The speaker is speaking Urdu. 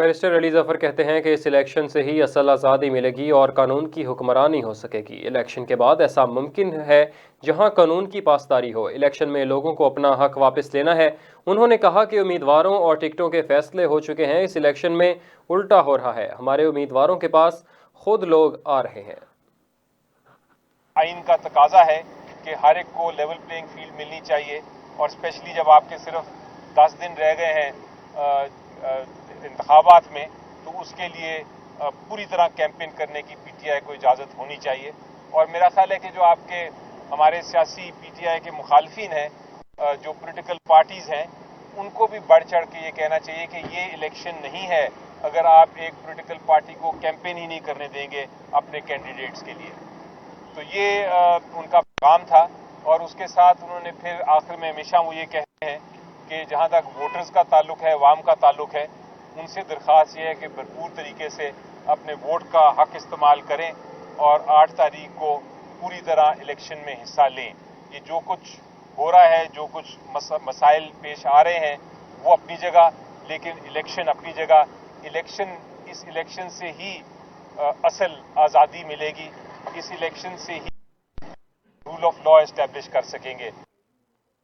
بیرسٹر علی ظفر کہتے ہیں کہ اس الیکشن سے ہی اصل آزادی ملے گی اور قانون کی حکمرانی ہو سکے گی۔ الیکشن کے بعد ایسا ممکن ہے جہاں قانون کی پاسداری ہو۔ الیکشن میں لوگوں کو اپنا حق واپس لینا ہے۔ انہوں نے کہا کہ امیدواروں اور ٹکٹوں کے فیصلے ہو چکے ہیں، اس الیکشن میں الٹا ہو رہا ہے۔ ہمارے امیدواروں کے پاس خود لوگ آ رہے ہیں۔ آئین کا تقاضا ہے کہ ہر ایک کو لیول پلینگ فیلڈ ملنی چاہیے، اور اسپیشلی جب آپ کے صرف 10 دن رہ گئے ہیں انتخابات میں، تو اس کے لیے پوری طرح کیمپین کرنے کی پی ٹی آئی کو اجازت ہونی چاہیے۔ اور میرا خیال ہے کہ جو آپ کے ہمارے سیاسی پی ٹی آئی کے مخالفین ہیں، جو پولیٹیکل پارٹیز ہیں، ان کو بھی بڑھ چڑھ کے یہ کہنا چاہیے کہ یہ الیکشن نہیں ہے اگر آپ ایک پولیٹیکل پارٹی کو کیمپین ہی نہیں کرنے دیں گے اپنے کینڈیڈیٹس کے لیے۔ تو یہ ان کا پیغام تھا، اور اس کے ساتھ انہوں نے پھر آخر میں ہمیشہ وہ یہ کہتے ہیں کہ جہاں تک ووٹرز کا تعلق ہے، عوام کا تعلق ہے، ان سے درخواست یہ ہے کہ بھرپور طریقے سے اپنے ووٹ کا حق استعمال کریں اور 8 تاریخ کو پوری طرح الیکشن میں حصہ لیں۔ یہ جو کچھ ہو رہا ہے، جو کچھ مسائل پیش آ رہے ہیں، وہ اپنی جگہ، لیکن الیکشن اپنی جگہ۔ اس الیکشن سے ہی اصل آزادی ملے گی، اس الیکشن سے ہی رول آف لا اسٹیبلش کر سکیں گے۔